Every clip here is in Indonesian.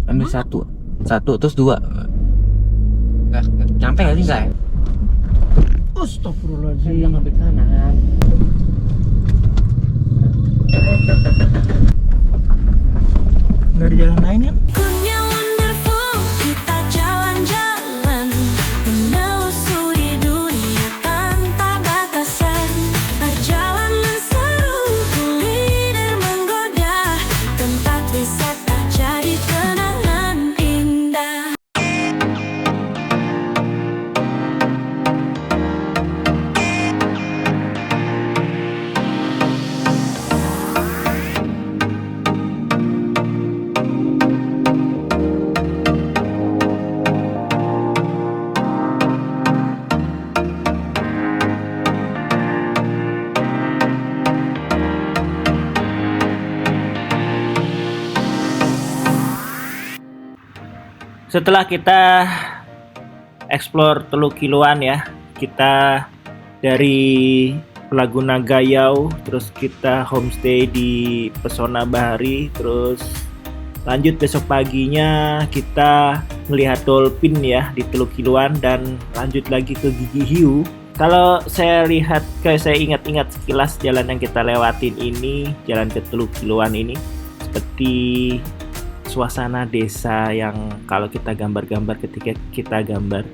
Ambil satu. Satu terus dua. Nggak nyampe nggak sih nggak? Astagfirullahaladzim. Yang ambil kanan. Nggak ada jalan lain kan? Dunia wonderful, kita jalan-jalan menelusuri dunia tanpa batasan. Perjalanan seru, kuliner menggoda, tempat wisata jadi kenangan indah. Setelah kita explore Teluk Kiluan ya, kita dari Laguna Gayau, terus kita homestay di Pesona Bahari, terus lanjut besok paginya kita melihat dolphin ya di Teluk Kiluan dan lanjut lagi ke Gigi Hiu. Kalau saya ingat-ingat sekilas jalan yang kita lewatin ini, jalan ke Teluk Kiluan ini seperti suasana desa yang kalau kita gambar-gambar ketika kita gambar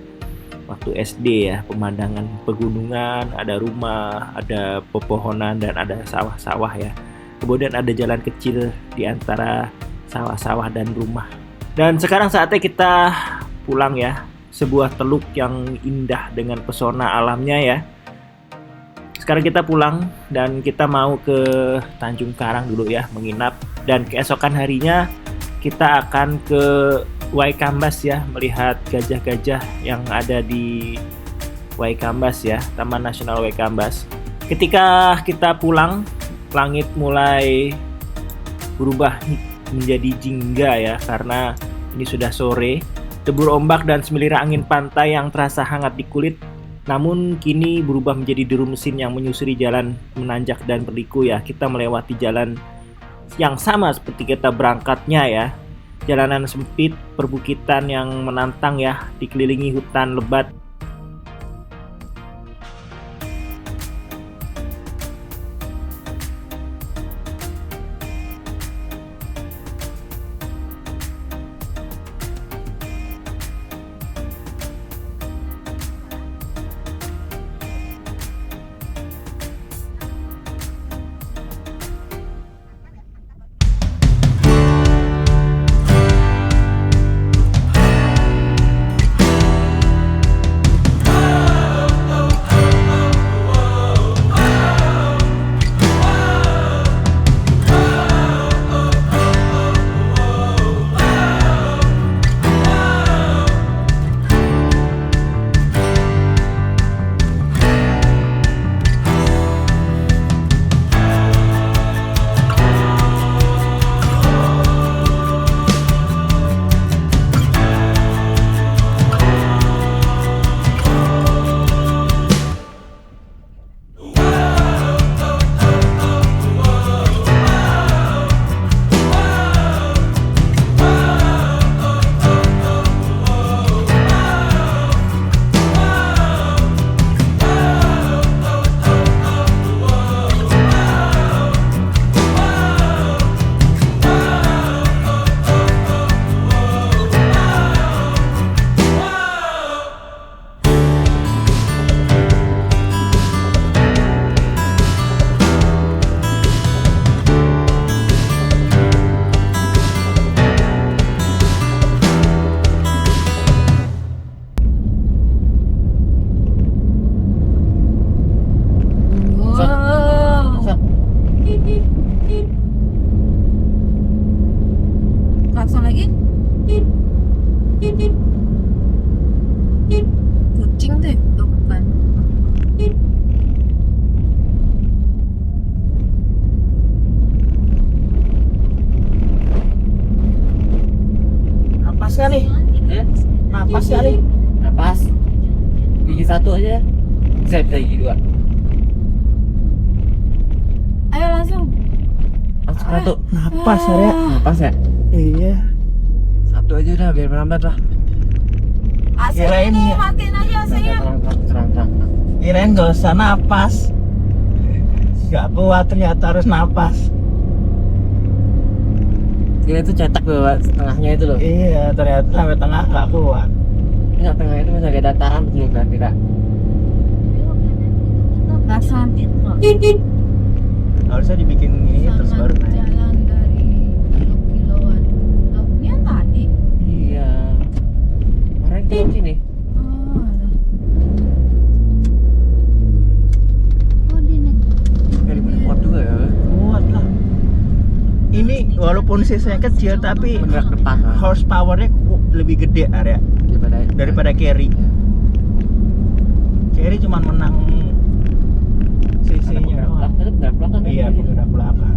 waktu SD ya, pemandangan pegunungan, ada rumah, ada pepohonan dan ada sawah-sawah ya. Kemudian ada jalan kecil di antara sawah-sawah dan rumah. Dan sekarang saatnya kita pulang ya, sebuah teluk yang indah dengan pesona alamnya ya. Sekarang kita pulang dan kita mau ke Tanjung Karang dulu ya, menginap, dan keesokan harinya kita akan ke Waikambas ya, melihat gajah-gajah yang ada di Waikambas ya, Taman Nasional Waikambas. Ketika kita pulang, langit mulai berubah menjadi jingga ya, karena ini sudah sore. Debur ombak dan semilir angin pantai yang terasa hangat di kulit, namun kini berubah menjadi deru mesin yang menyusuri jalan menanjak dan berliku ya. Kita melewati jalan yang sama seperti kita berangkatnya ya. Jalanan sempit, perbukitan yang menantang ya, dikelilingi hutan lebat. Klakson lagi. Kucing deh, tuh bukan. Napas kali. Napas kali. Napas. Gigi satu aja. Bisa gigi dua. Ayo langsung. Langsung satu. Napas ya. Napas ya. Iya. Satu aja udah biar merambat lah. AC Kirain ini ya. matiin aja AC-nya. Terang. Kirain gak usah napas. Gak kuat ternyata harus napas. Kira itu cetak tuh Pak, tengahnya itu loh. Iya, ternyata sampai tengah gak kuat. Enggak, tengah itu masih agak dataran belum kira-kira. Perasaan Harusnya dibikin ini terus baru naik. jalan dari Teluk Kiloan. Loh, ini yang tadi. Iya. Orang itu di sini. Oh, alah. Oh, dia naik. Dari kuat juga ya. Kuat lah. Ini walaupun sisanya kecil tapi Bergerak depan lah. horsepower-nya lebih gede area daripada carry. Carry cuman menang CC-nya doang. Itu bergerak belakang kan? Iya, penggerak belakang.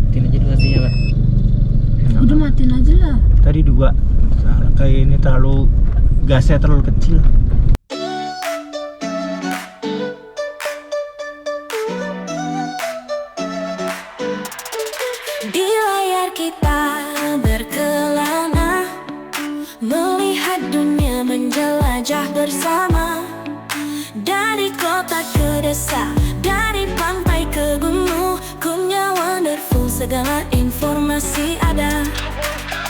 Matiin aja dulu AC-nya Pak. Udah matiin aja lah. Tadi 2. Salah, kayak ini terlalu gasnya terlalu kecil. Di layar kita berkelana, melihat dunia menjelajah bersama. Dari kota ke desa, dari pantai ke gunung, Kurnia Wonderful, segala informasi ada.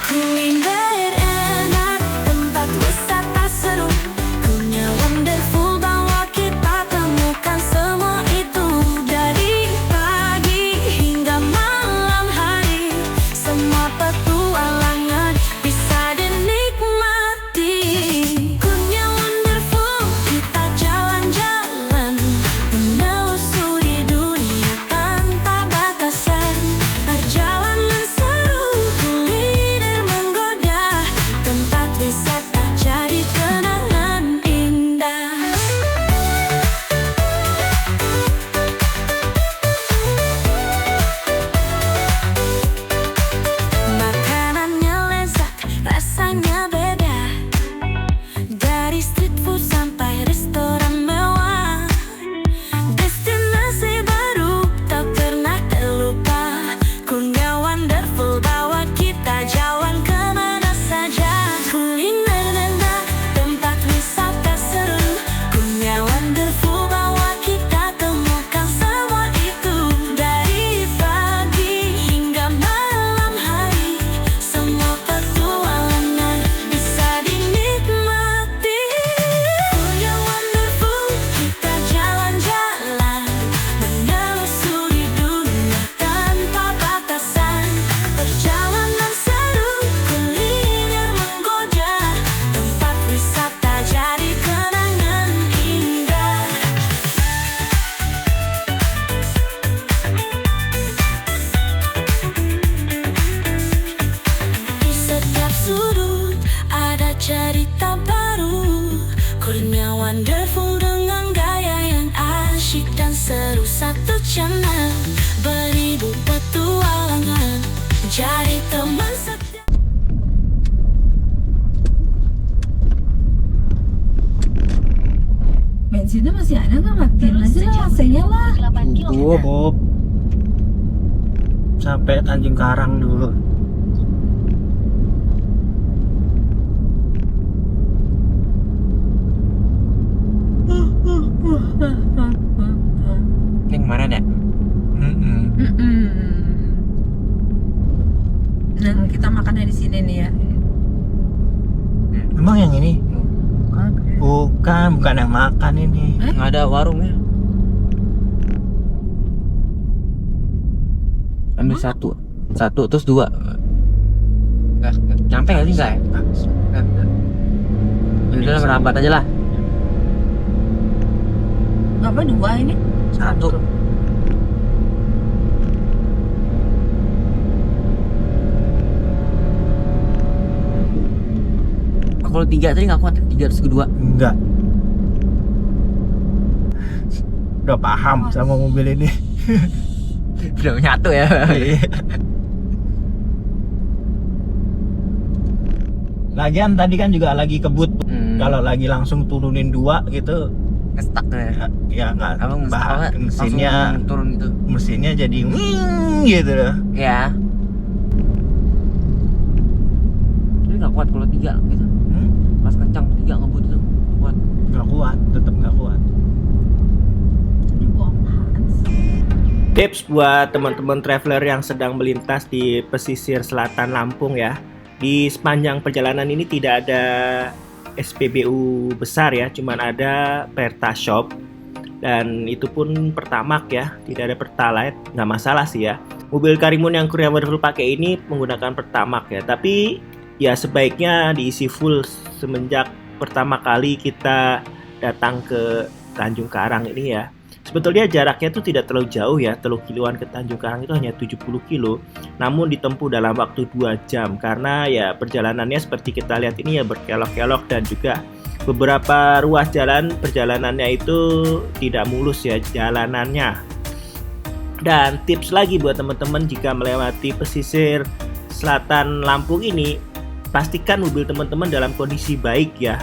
Kuliner enak, tempat wisata seru, Kurnia Wonderful bawa kita temukan semua itu. Dari pagi hingga malam hari, semua petualangan bisa dinikmati. Kurnia Wonderful, kita jalan-jalan, menelusuri dunia tanpa batasan. Perjalanan seru, kuliner menggoda, Kurnia Wonderful dengan gaya yang asyik dan seru. Satu channel beribu petualangan, jadi teman setia. Bensinnya masih ada nggak? Matiin aja lah AC-nya lah. Bob. Sampai Tanjung Karang dulu. Yang kemarin ya? Nah, kita makannya di sini nih ya. Emang yang ini? Bukan yang makan ini. Nggak ada warungnya. Ambil satu terus dua. Nggak nyampe kali nggak ya? Udah merambat aja lah. Apa dua ini? Satu. Kalau tiga tadi nggak kuat, tiga terus kedua. Enggak. Udah paham sama mobil ini. Udah menyatu ya. Lagian tadi kan juga lagi kebut. Kalau lagi langsung turunin 2 gitu, Ngestak ya. ya nggak Abang bah, mesinnya langsung turun gitu. mesinnya jadi gitu loh. Ya. Ini nggak kuat kalau tiga gitu. Pas kencang tiga ngebut itu kuat. Nggak kuat, tetap nggak kuat. Ini buang apaan sih? Tips buat teman-teman traveler yang sedang melintas di pesisir selatan Lampung ya. Di sepanjang perjalanan ini tidak ada SPBU besar ya, cuman ada Perta Shop. Dan itu pun Pertamax ya, tidak ada Pertalite, nggak masalah sih ya. Mobil Karimun yang Kurnia Wonderful pakai ini menggunakan Pertamax ya, tapi ya sebaiknya diisi full semenjak pertama kali kita datang ke Tanjung Karang ini ya. Sebetulnya jaraknya itu tidak terlalu jauh ya, Teluk Kiluan ke Tanjung Karang itu hanya 70 kilo, namun ditempuh dalam waktu 2 jam karena ya perjalanannya seperti kita lihat ini ya berkelok-kelok dan juga beberapa ruas jalan perjalanannya itu tidak mulus ya jalanannya. Dan tips lagi buat teman-teman jika melewati pesisir selatan Lampung ini, pastikan mobil teman-teman dalam kondisi baik ya.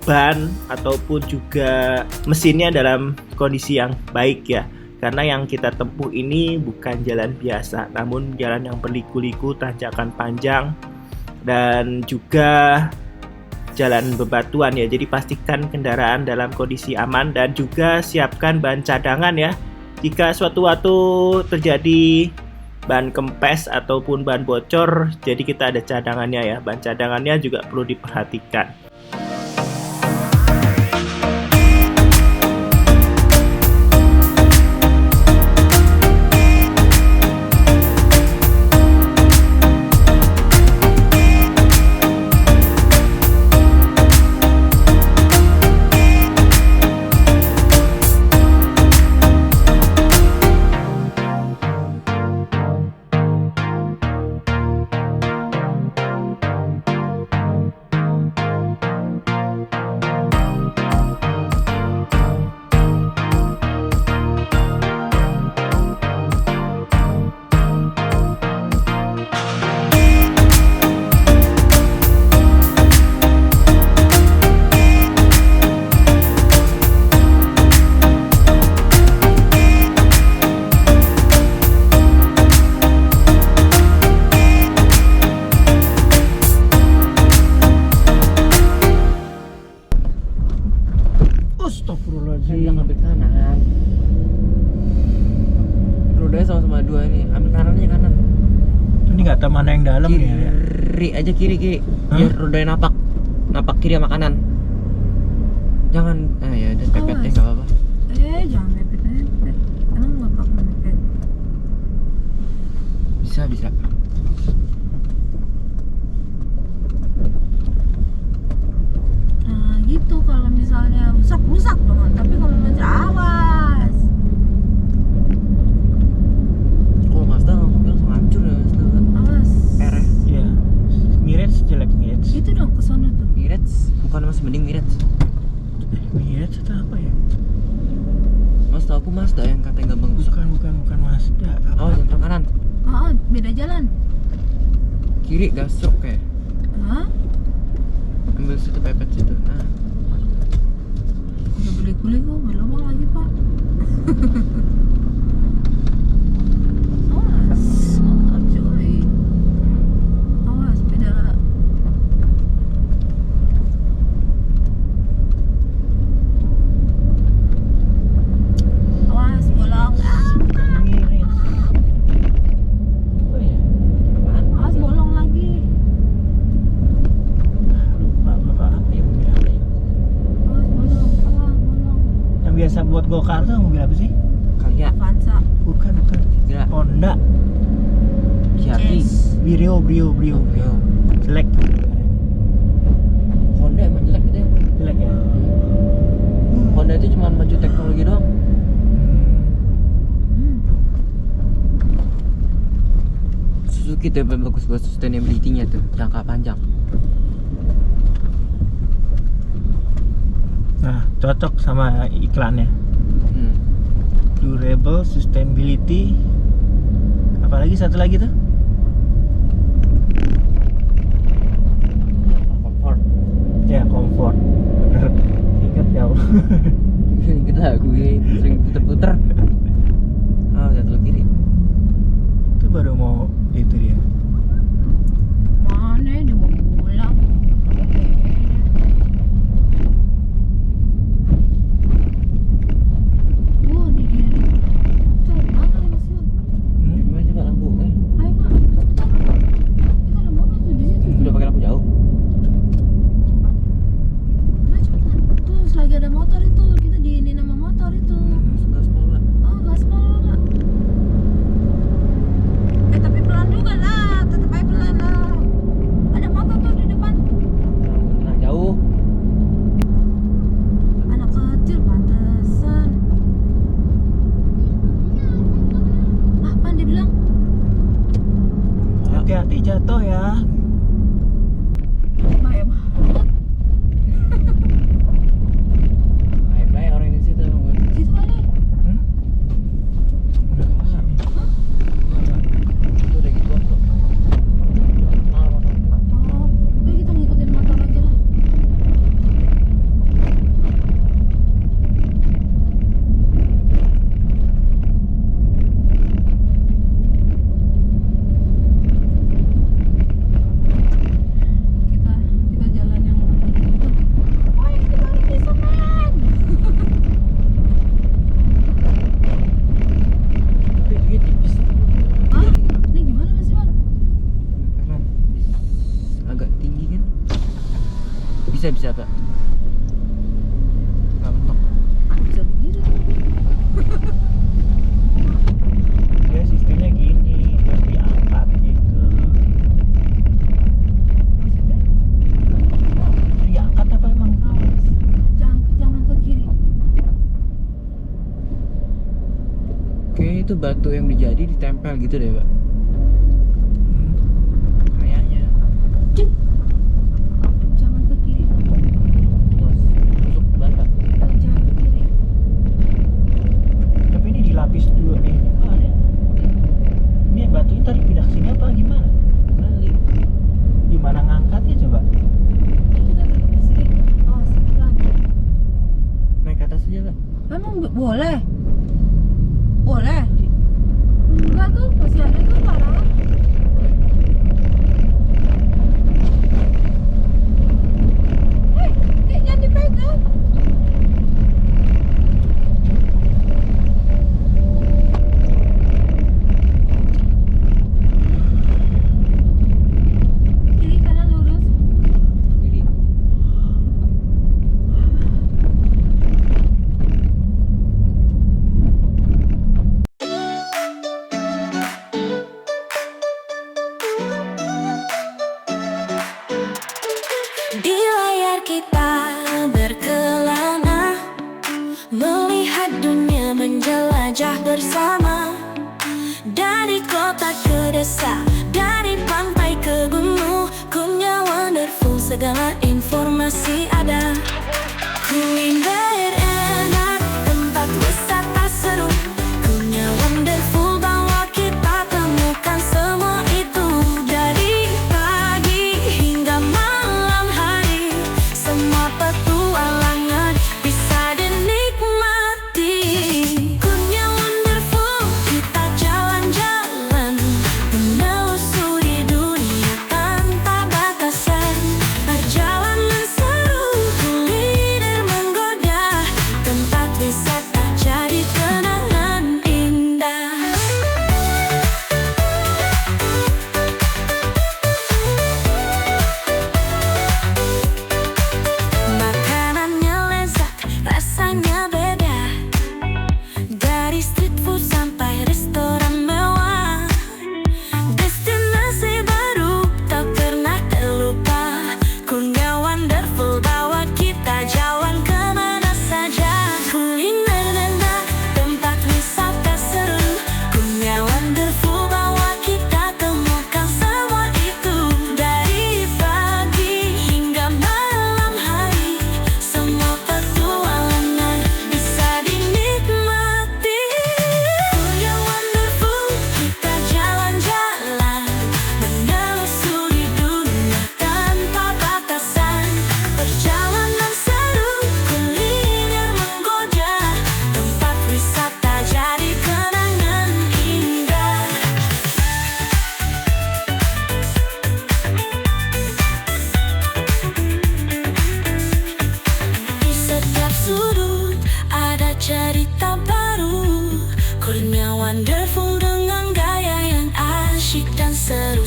Ban ataupun juga mesinnya dalam kondisi yang baik ya, karena yang kita tempuh ini bukan jalan biasa namun jalan yang berliku-liku, tanjakan panjang dan juga jalan bebatuan ya. Jadi pastikan kendaraan dalam kondisi aman dan juga siapkan bahan cadangan ya, jika suatu waktu terjadi ban kempes ataupun ban bocor, jadi kita ada cadangannya ya. Bahan cadangannya juga perlu diperhatikan. Saya bilang ambil kanan. Rodanya sama-sama dua ini. Ambil kanannya kanan. Ini nggak tahu mana yang dalam Kiri ya. aja kiri. Hah? Biar rodanya napak kiri sama kanan. Jangan, ya udah pepetnya nggak apa-apa. Jangan mepet. Emang nggak apa-apa mepet. Bisa. Nah gitu, kalau misalnya rusak dong. Tapi kalau masih awas. Kalau Mazda mobil langsung hancur ya Mazda. Awas. R ya. Iya. Mirage jelek Mirage. Itu dong ke sono tuh. Mirage bukan masih mending Mirage. Emirates atau apa ya? Mas tau aku Mazda yang katanya gampang rusak. Bukan Mazda. Oh, yang kanan. Oh, beda jalan. Kiri gasok kayak. Hah? Ambil situ pepet situ. Nah, Udah beli kulit kok, belum lagi pak. Awas, motor cuy. Awas, beda. Awas, bolong. Bukan Emirates. oh ya. Apaan? Awas, bolong lagi. Lupa bapak apa ya, mobil apa ya? Awas, bolong. Awas, bolong. Yang biasa buat go-kart tuh mobil apa sih? Kalia, Avanza. Bukan. Gira, Honda. Kiati. Yes. Brio. Yo. Jelek. Honda emang jelek gitu ya. Jelek ya. Honda itu cuma maju teknologi doang. Hmm. Suzuki tuh yang bagus buat sustainability-nya tuh, jangka panjang. Nah, cocok sama iklannya. Hmm. Durable, sustainability. Apalagi satu lagi tuh? Comfort. Ya, comfort. Bener. Ingat ya. Ingat lah gue sering puter-puter. Oh, jatuh kiri. Itu baru mau itu dia. Mana dia mau pulang? Wah, ini dia nih. Coba kali Mas Yul. Gimana coba lampu? Ayo Pak, cepetan Pak. Itu ada mobil tuh di situ. Udah pakai lampu jauh. Udah cepetan. Tuh, selagi ada motor itu, kita diinin sama motor itu. Masuk gaspol, Pak. Oh, gaspol Pak. Tapi pelan juga lah, tetep aja pelan lah. Ada motor tuh di depan. Nah, jauh. Anak kecil pantesan. Apaan dia bilang? Hati-hati jatuh ya. Bahaya banget. Baik-baik orang di situ emang buat. Situ kali. Hmm? Udah ke sini. Itu udah gitu kok. Oh, udah kita ngikutin motor aja lah. Kita jalan yang itu. Wah, ini baru bisa men. Tapi juga tipis. Hah? Ini gimana Mas Iwan? Kanan. Agak tinggi kan? Bisa, Pak. Nggak mentok. Kok bisa begitu? Ya sistemnya gini, terus diangkat gitu. Maksudnya? Diangkat apa emang? Awas. Jangan ke kiri. Kayaknya itu batu yang dijadi ditempel gitu deh, Pak. Hmm. Kayaknya. Jangan ke kiri. Terus masuk ban, Pak. Jangan ke kiri. Tapi ini dilapis dua nih. Oh, ada. Ini batunya tadi pindah ke sini apa gimana? Balik. Gimana ngangkatnya coba? Kita tetap ke sini. Awas, pelan. Naik ke atas aja, Pak. Emang boleh? Boleh? Enggak tuh, masih ada tuh parah. Jangan dipegang. Kiri kanan lurus. Kiri. Di layar kita berkelana, melihat dunia menjelajah bersama. Dari kota ke desa, dari pantai ke gunung, Kunya Wonderful segala informasi ada. Ku ingin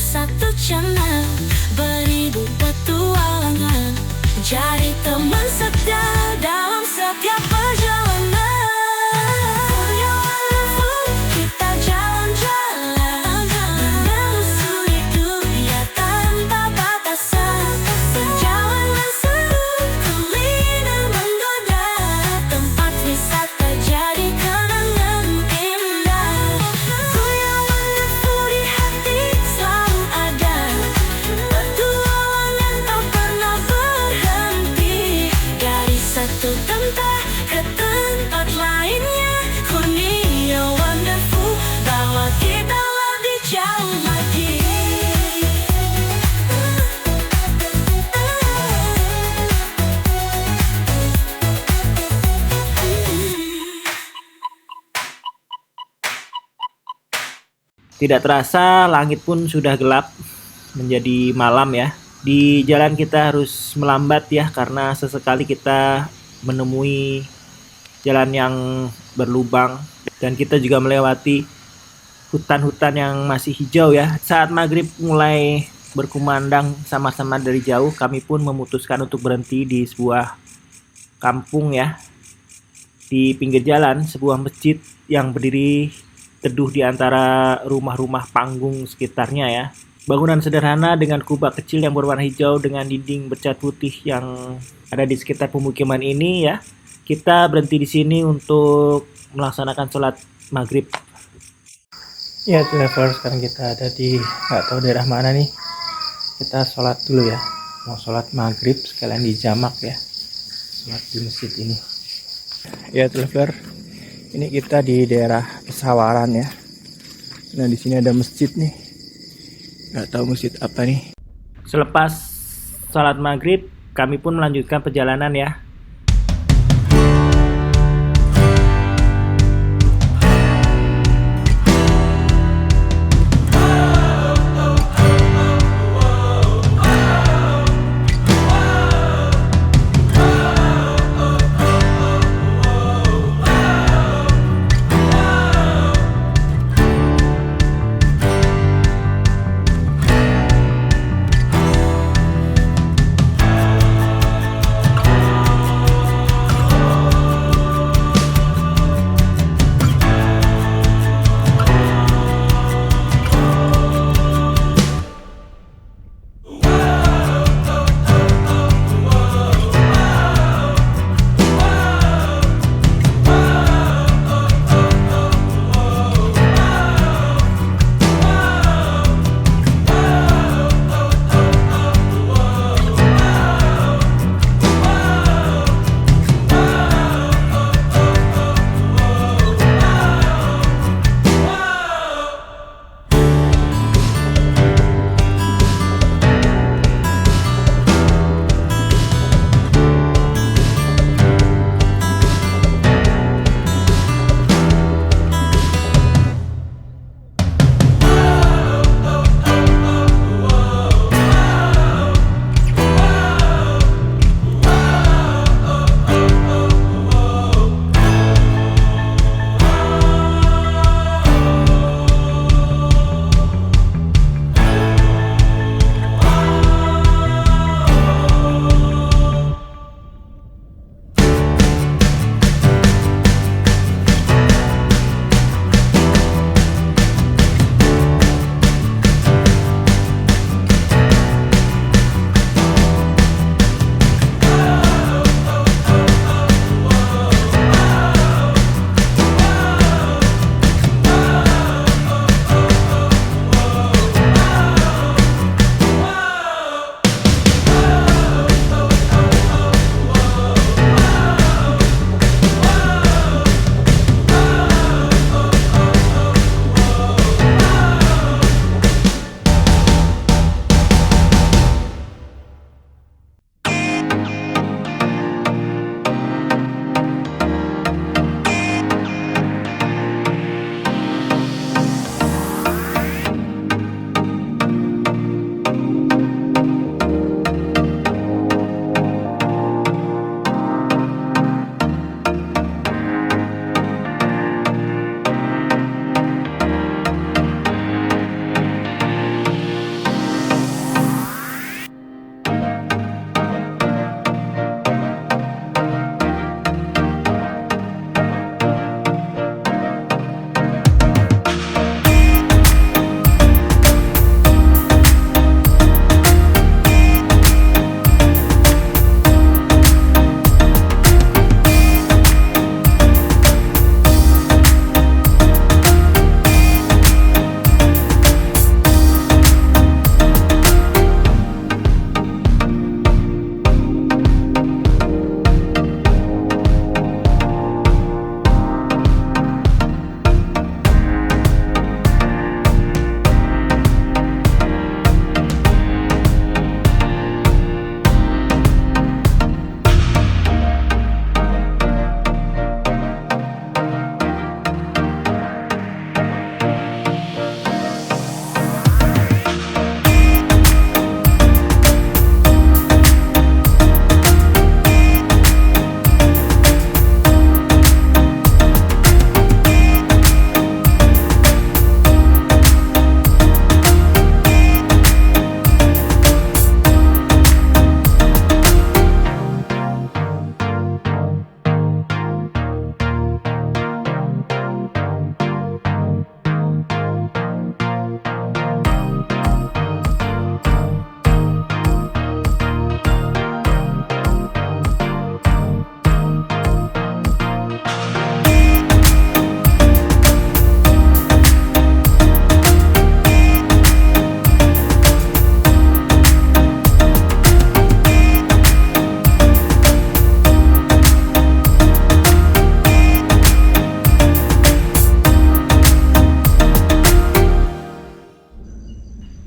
satu channel, beribu petualangan, jadi teman setia dalam setiap perjalanan. Punya wonderful, kita jalan-jalan, menelusuri dunia tanpa batasan. Perjalanan seru, kuliner menggoda, tempat wisata jadi kenangan indah. Punya wonderful di hati selalu ada, petualangan tak pernah berhenti. Dari satu tempat ke tempat lainnya, Kurnia Wonderful bawa kita lebih jauh lagi. Tidak terasa langit pun sudah gelap menjadi malam ya. Di jalan kita harus melambat ya karena sesekali kita menemui jalan yang berlubang dan kita juga melewati hutan-hutan yang masih hijau ya. Saat maghrib mulai berkumandang sama-sama dari jauh, kami pun memutuskan untuk berhenti di sebuah kampung ya. Di pinggir jalan sebuah masjid yang berdiri teduh di antara rumah-rumah panggung sekitarnya ya. Bangunan sederhana dengan kubah kecil yang berwarna hijau dengan dinding bercat putih yang ada di sekitar pemukiman ini ya. Kita berhenti di sini untuk melaksanakan sholat maghrib. Ya, traveler, sekarang kita ada di nggak tahu daerah mana nih. Kita sholat dulu ya. Mau sholat maghrib sekalian di jamak ya. Sholat di masjid ini. Ya, traveler, ini kita di daerah Pesawaran ya. Nah, di sini ada masjid nih. Nggak tahu masjid apa nih. Selepas sholat maghrib, kami pun melanjutkan perjalanan ya.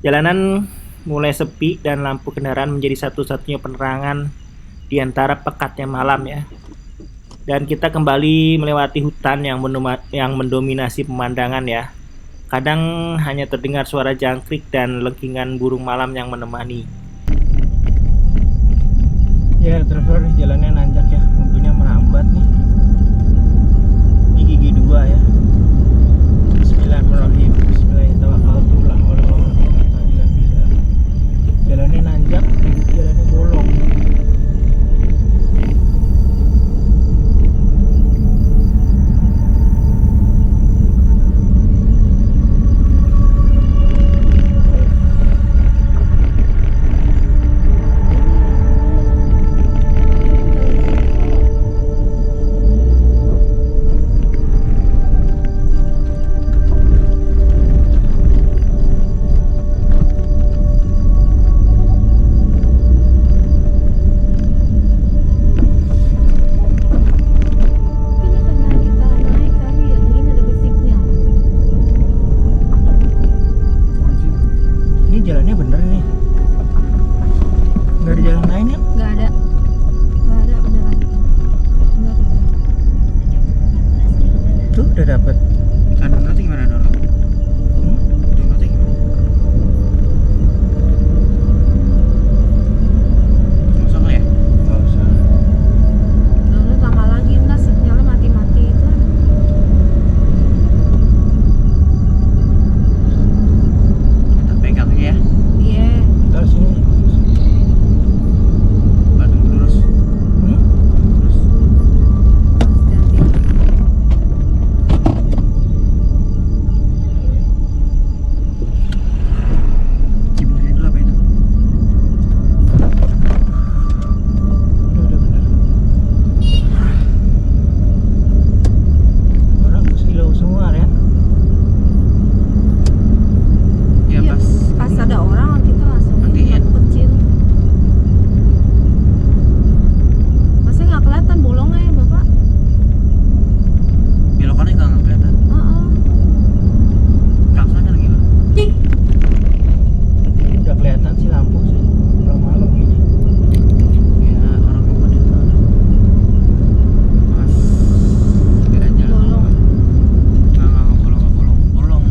Jalanan mulai sepi dan lampu kendaraan menjadi satu-satunya penerangan di antara pekatnya malam ya. Dan kita kembali melewati hutan yang mendominasi pemandangan ya. Kadang hanya terdengar suara jangkrik dan lengkingan burung malam yang menemani. Ya, driver, jalannya nanjak ya, mobilnya merambat nih. Ini gigi 2 ya. Bismillahirrahmanirrahim. Bismillahirrahmanirrahim. Jalannya nanjak, jalannya bolong. Jalannya bener nih, nggak ada jalan lain ya? Nggak ada beneran. Bener. Tuh udah dapet. Downloadnya gimana download? Downloadnya gimana? Nggak usah ya? Nggak usah. Lalu lama lagi ntar sinyalnya mati-mati itu. Kita pegang ya. Iya. Ntar sini. Bandung lurus. Lurus. Hati-hati. Gimana dulu apa itu? Udah bener. Orang silau semua ya. Ya Iya, pas ada orang kita langsung Matiin. kecil. Masih nggak kelihatan bolongnya Bapak? belokannya nggak kelihatan. Heeh. Klaksonnya lagi gimana? Udah kelihatan sih lampu sih. Kalau malam gini. Ya orang ngebut di sana. Mas, biar aja. Bolong. Nggak bolong.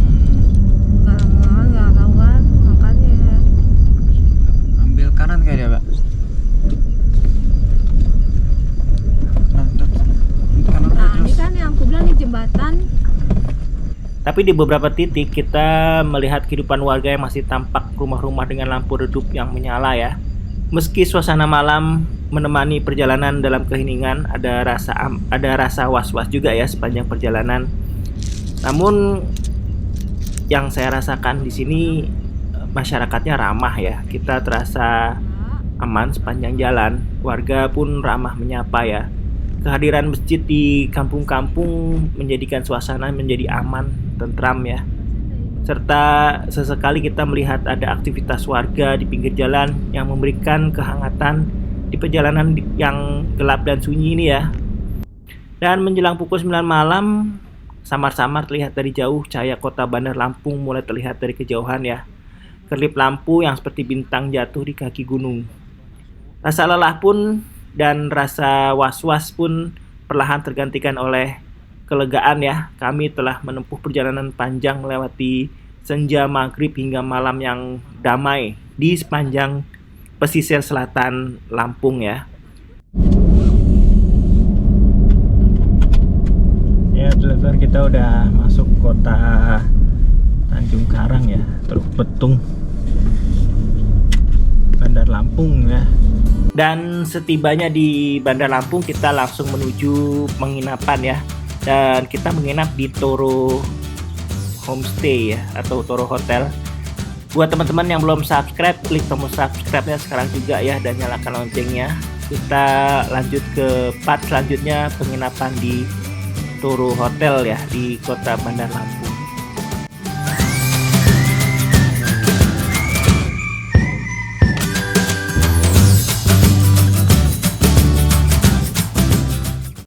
Nggak tahu kan makanya. Ambil kanan kayak dia, Pak. Nah, kanan Nah ini kan yang aku bilang nih jembatan. Tapi di beberapa titik kita melihat kehidupan warga yang masih tampak rumah-rumah dengan lampu redup yang menyala ya. Meski suasana malam menemani perjalanan dalam keheningan, ada rasa was-was juga ya sepanjang perjalanan. Namun yang saya rasakan di sini masyarakatnya ramah ya. Kita terasa aman sepanjang jalan. Warga pun ramah menyapa ya. Kehadiran masjid di kampung-kampung menjadikan suasana menjadi aman, tentram ya. Serta sesekali kita melihat ada aktivitas warga di pinggir jalan yang memberikan kehangatan di perjalanan yang gelap dan sunyi ini ya. Dan menjelang pukul 9 malam, samar-samar terlihat dari jauh cahaya kota Bandar Lampung mulai terlihat dari kejauhan ya. Kerlip lampu yang seperti bintang jatuh di kaki gunung. Rasa lelah pun dan rasa was-was pun perlahan tergantikan oleh kelegaan ya. Kami telah menempuh perjalanan panjang melewati senja, maghrib hingga malam yang damai di sepanjang pesisir selatan Lampung ya. Ya, driver, kita udah masuk kota Tanjung Karang ya, Teluk Betung, Bandar Lampung ya. Dan setibanya di Bandar Lampung kita langsung menuju penginapan ya. Dan kita menginap di Toro Homestay ya, atau Toro Hotel. Buat teman-teman yang belum subscribe, klik tombol subscribe-nya sekarang juga ya, dan nyalakan loncengnya. Kita lanjut ke part selanjutnya, penginapan di Toro Hotel ya, di kota Bandar Lampung.